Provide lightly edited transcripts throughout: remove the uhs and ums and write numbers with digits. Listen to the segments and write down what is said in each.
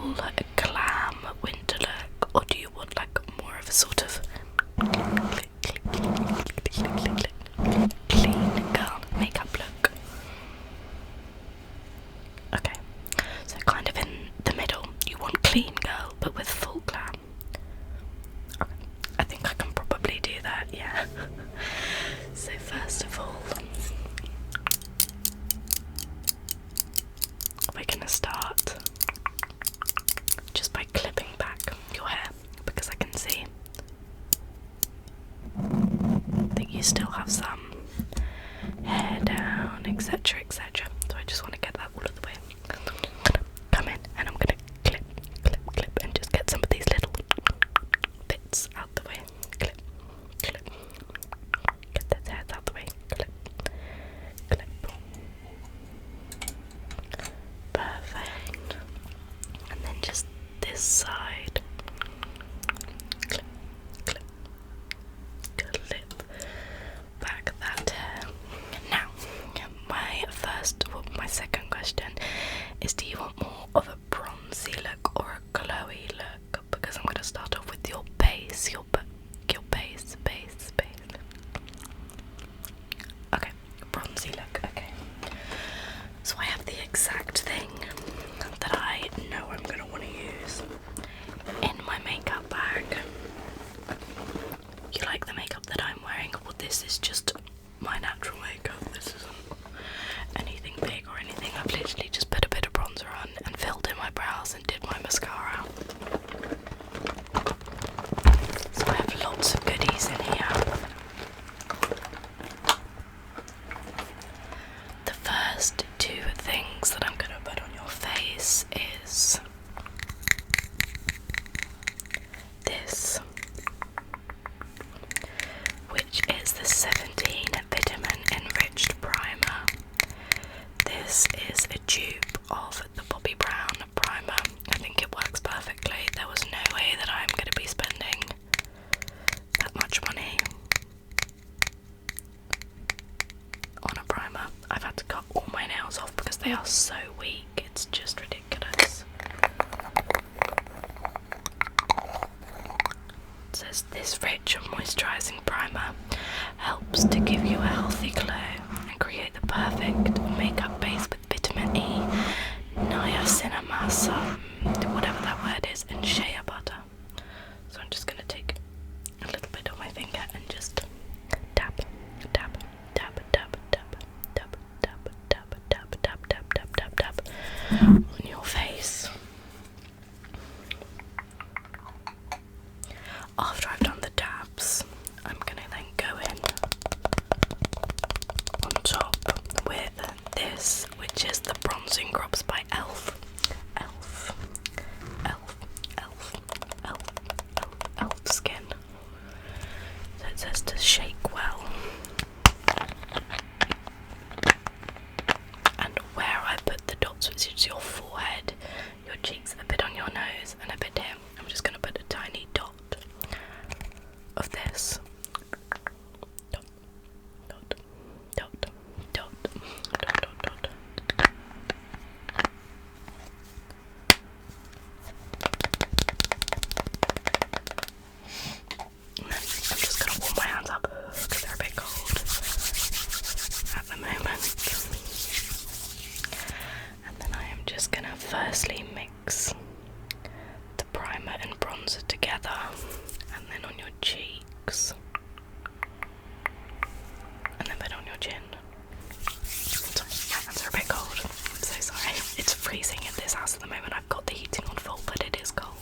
full glam winter look, or do you want like more of a sort of clean girl makeup look? Okay, so kind of in the middle, you want clean girl but with full glam. Okay, I think I can probably do that, yeah. So first of all, we're gonna start just by clipping back your hair, because I can see that you still have some hair down, etc, etc. So I just want to get that all of the way. Come in and I'm gonna clip, clip, clip, and just get some of these little bits out the way. Clip, clip. Get those hairs out the way. Clip, clip. Perfect. And then just this side. Clip, clip, clip. Back that hair. Now, my second question is, do you want more of a bronzy look or a glowy look? Because I'm going to start off with your base, your base. Okay, bronzy look, okay. So I have the exact thing that I know I'm going to want to use in my makeup bag. You like the makeup that I'm wearing? Well, this is just my natural makeup. This isn't anything big or anything. I've literally just put a bit of bronzer on and filled in my brows and did my mascara. So I have lots of goodies in here. The first two things that I'm going to put on your face is this, which is the 17 Vitamin Enriched Primer. This is a dupe of the Bobbi Brown primer. I think it works perfectly. There was no way that I'm going to be spending that much money on a primer. I've had to cut all my nails off because they are so weak. It's just ridiculous. It says this rich and moisturising primer helps to give you a healthy glow and create the perfect makeup base with vitamin E, niacinamide, whatever that word is, and shea butter. So I'm just going to take a little bit on my finger and just tap, tap, tap, tap, tap, tap, tap, tap, tap, tap, tap, tap, tap, tap on your face. After I've done the dabs, I'm going to then go in on top with this, which is the Bronzing Drops by Elf. Elf skin. So it says to shake well. And where I put the dots, which is your forehead, your cheeks, a bit on your nose, and a bit here, I'm just going to put a tiny dot of this. Dot, dot, dot, dot, dot, dot, dot. And then I'm just going to warm my hands up because they're a bit cold at the moment. And then I am just going to firstly mix the primer and bronzer together, and then on your cheeks, and then put on your chin. Sorry, my hands are a bit cold. I'm so sorry. It's freezing in this house at the moment. I've got the heating on full, but it is cold.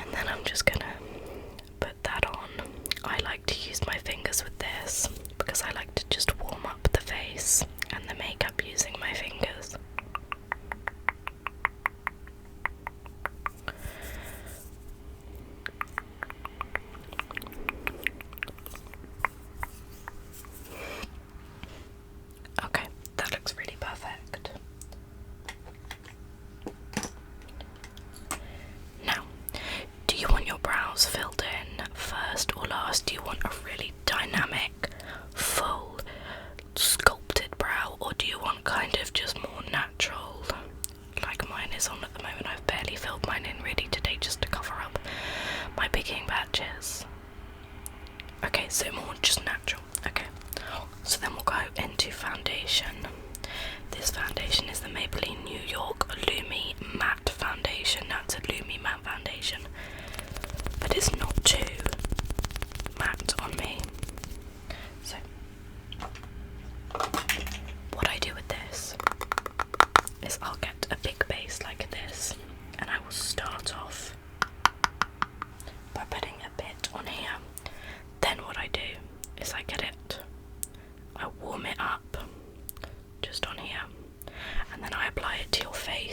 And then I'm just gonna put that on. I like to use my fingers with this because I like to just warm up the face and the makeup using my fingers.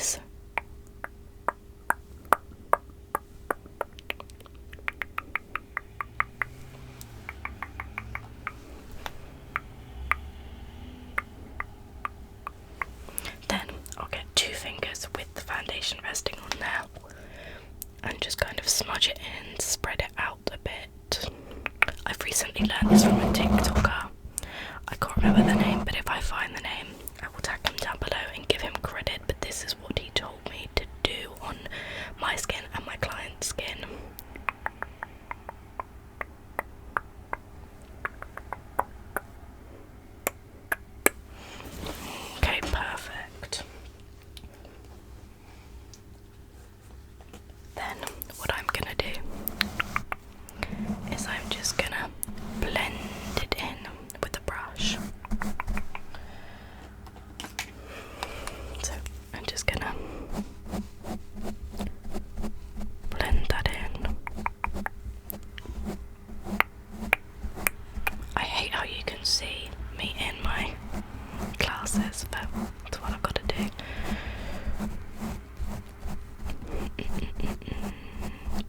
face. Then I'll get 2 fingers with the foundation resting on there and just kind of smudge it in, spread it out a bit. I've recently learned this from a TikToker. I can't remember the name, but if I find the name, I will tag him down below and give him credit, but this is what he told me to do on my skin and my client's skin. Okay, perfect. Then what I'm gonna do is I'm just gonna blend it in with a brush. So I'm just gonna blend that in. I hate how you can see me in my glasses, but that's what I've got to do.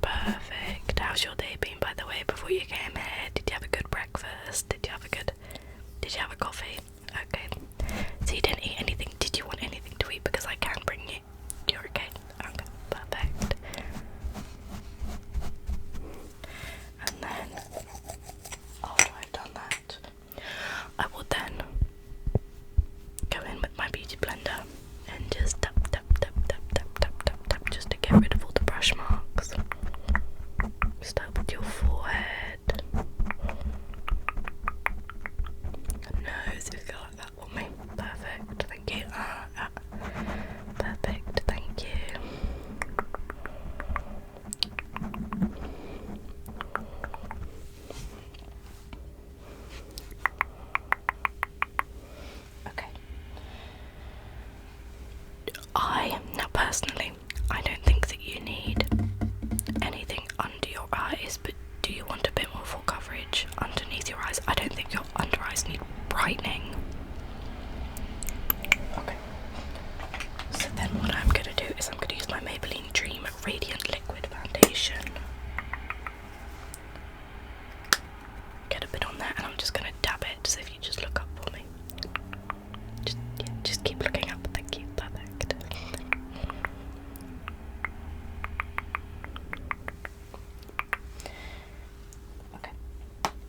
Perfect. How's your day been, by the way, before you came here? Did you have a good breakfast? Did you have a coffee? Okay. So you didn't eat anything. Did you want anything to eat? Because I can bring you. You're okay? Okay, perfect. And then, after I've done that, I will then go in with my beauty blender and just tap, tap, tap, tap, tap, tap, tap, tap, just to get rid of all the brush marks. Start with your forehead. Nose, if you go like that for me. Perfect, thank you. Perfect, thank you. Okay. Now personally, I don't think that you need anything under your eyes, but do you want a bit more full coverage underneath your eyes? I don't think your under eyes need brightening. Okay. So then what I'm going to do is I'm going to use my Maybelline Dream Radiant Liquid Foundation. Get a bit on there and I'm just going to dab it, so if you just look up for me. Just keep looking up, thank you, perfect. Okay.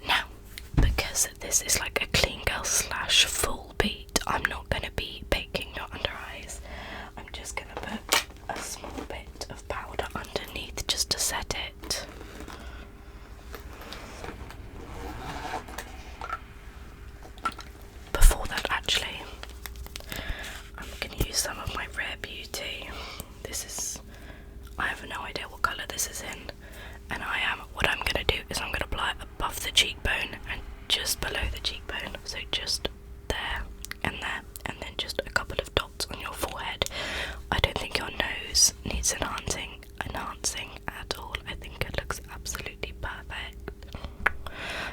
Now, because this is like a clean girl slash full beat, I'm not going to be baking your under eyes. I'm just going to put a small bit of powder underneath just to set it. Before that, actually, I'm going to use some of my Rare Beauty. I have no idea what colour this is in, and what I'm going to do is I'm going to apply it above the cheekbone and just below the cheekbone, so just there, and then just a couple of dots on your forehead. I don't think your nose needs enhancing at all. I think it looks absolutely perfect.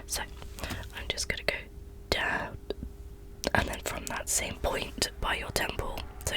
So I'm just going to go down, and then from that same point by your temple, so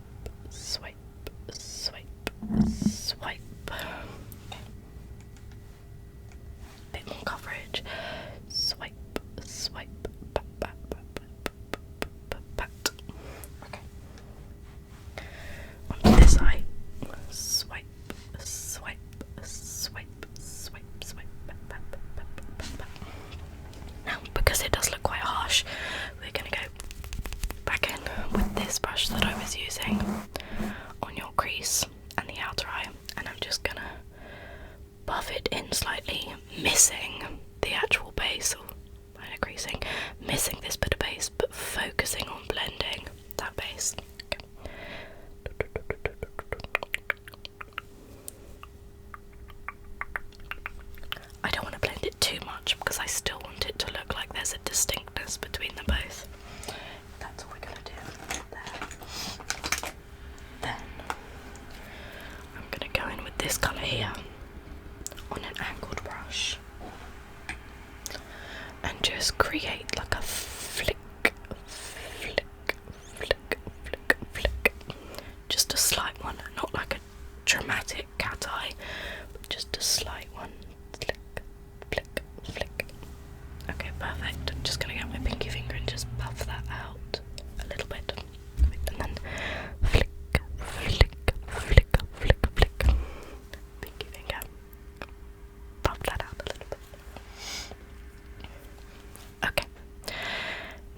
there's a distinctness between them both. That's what we're going to do there. Then I'm going to go in with this colour here on an angled brush and just create like a flick, flick, flick, flick, flick. Just a slight one, not like a dramatic cat eye, but just a slight one. Flick, flick, flick. Okay, perfect. I'm just gonna get my pinky finger and just buff that out a little bit. And then flick, flick, flick, flick, flick. Pinky finger. Buff that out a little bit. Okay.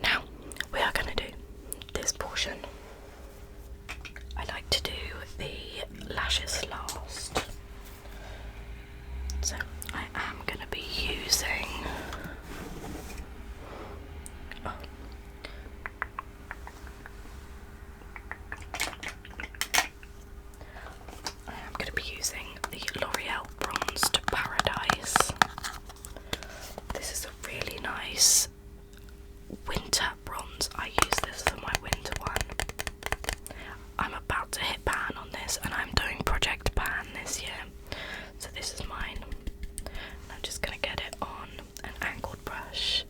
Now we are gonna do this portion. I like to do the lashes last. So I am going to be using the L'Oreal Bronzed Paradise. This is a really nice winter bronze. I use this for my winter one. I'm about to hit pan on this, and I'm doing Project Pan this year. So this is mine. And I'm just going to get it on an angled brush.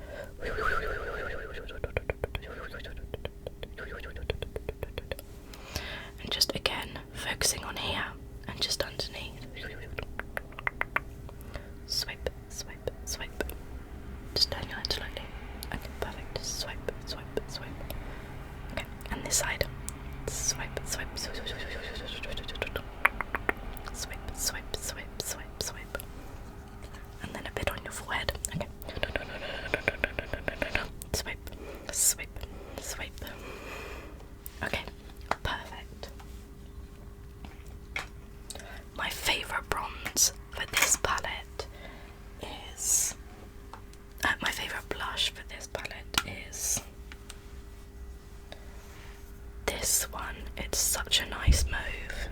And just again, focusing on here and just underneath. Swipe, swipe, swipe. Just turn your head slightly. Okay, perfect. Swipe, swipe, swipe. Okay, and this side. Swipe, swipe, swipe, swipe, swipe, swipe, swipe, swipe, swipe. And then a bit on your forehead. Okay. Swipe, swipe, swipe. Okay, perfect. My favourite bronze for this palette is... my favourite blush for this palette is this one. It's such a nice mauve.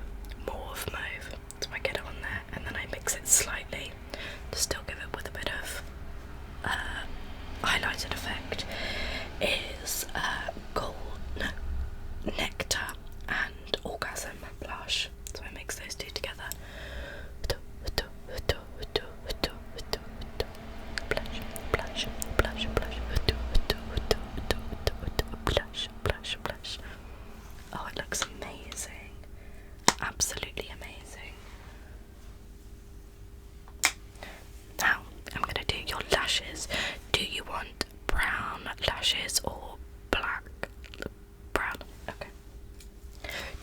Mauve mauve. So I get it on there and then I mix it slightly to still give it with a bit of highlighted effect. Is gold, no, nectar and orgasm blush. So I mix those two together. Blush, blush, blush, blush, blush, blush, blush. Oh, it looks amazing. Absolutely amazing. Now, I'm going to do your lashes. Do you want brown lashes or black? Brown. Okay.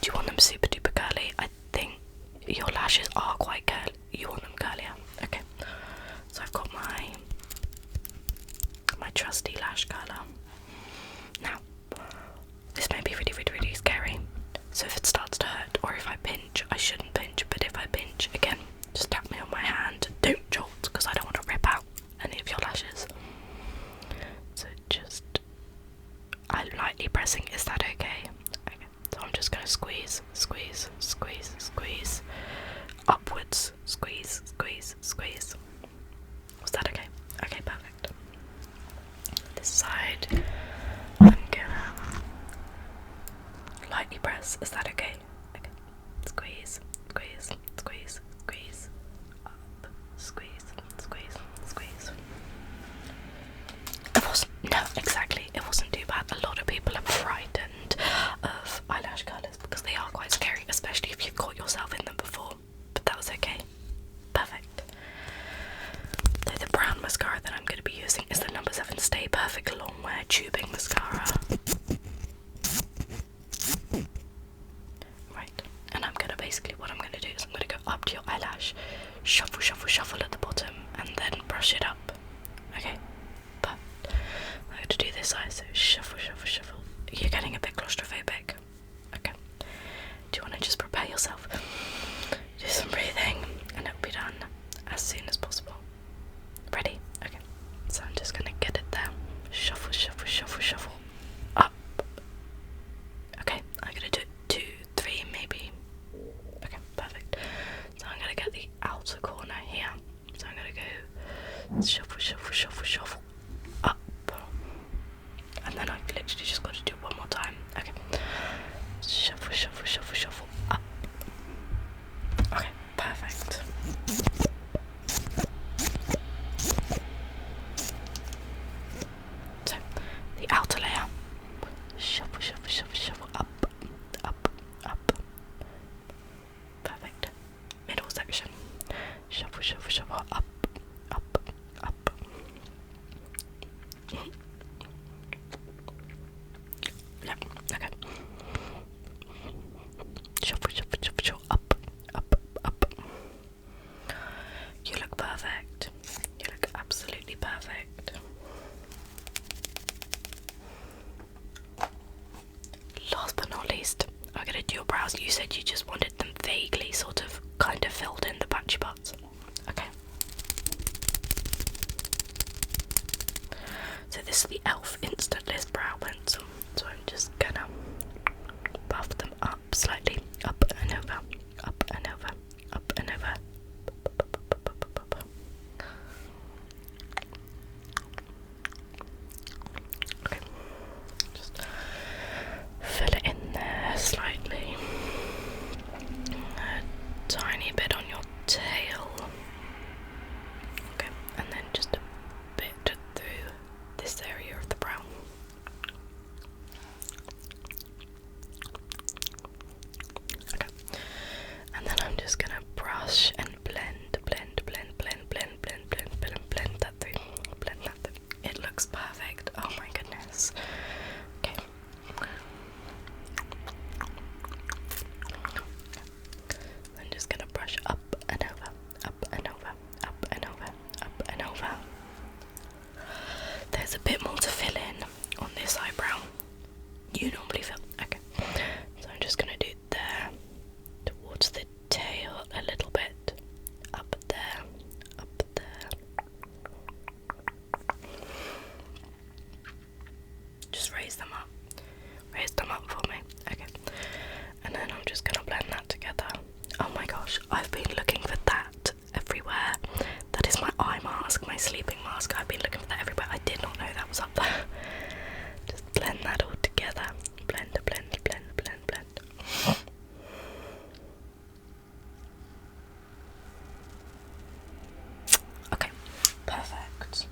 Do you want them super duper curly? I think your lashes are quite curly. You want them curlier? Okay. So I've got my trusty lash curler. Now, this may be really, really, really scary. So if it starts to hurt, or if I pinch, I shouldn't pinch, but if I pinch, again, just tap me on my hand. Don't jolt, because I don't want to rip out any of your lashes. So just, I'm lightly pressing. Is that okay? Okay. So I'm just going to squeeze, squeeze, squeeze, squeeze, upwards, squeeze, squeeze, squeeze. Was that okay? Okay, perfect. This side, I'm gonna lightly press. Is that okay? Okay. Squeeze, squeeze, squeeze, squeeze. Up, squeeze, squeeze, squeeze. It wasn't, no, exactly. It wasn't too bad. A lot of people are frightened of eyelash curlers because they are quite scary, especially if you've caught yourself in them before. But that was okay. Perfect. So the brown mascara that I'm going to be using is the No. 7 Stay Perfect Long Wear Tubing Mascara. I'm gonna do your brows. You said you just wanted them vaguely sort of kind of filled in the patchy parts. Okay. So this is the e.l.f. Instant List Brow Pencil. So I'm just gonna buff them up slightly. Up and over. Up and over. Up and over. Okay. Just fill it in there slightly. A tiny bit on your tail. Okay, and then just a bit through this area of the brow. Okay, and then I'm just gonna brush and blend that through. Blend that through. It looks perfect. Oh my goodness. Okay. I'm just gonna brush up and over, up and over, up and over, up and over. There's a bit more to fill in on this eyebrow. You normally fill. Okay. So I'm just gonna do there, towards the tail a little bit. Up there, up there. Just raise them up. Raise them up for me. Okay. And then I'm just gonna blend that together. Oh my gosh, I've been looking for that everywhere. That is my eye mask, my sleeping mask. I've been looking for that everywhere. I did not know that was up there. Just blend that all together. Blend, blend, blend, blend, blend. Okay, perfect.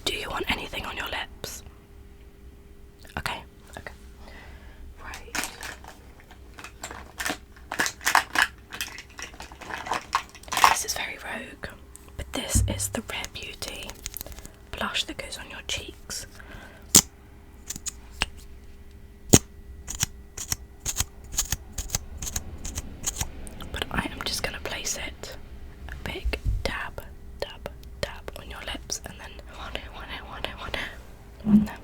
Do you want anything on your lips? Okay, okay. Right. This is very rogue, but this is the Rare Beauty blush that goes on your cheeks. But I am just going to place it a big dab, dab, dab on your lips, and then one there.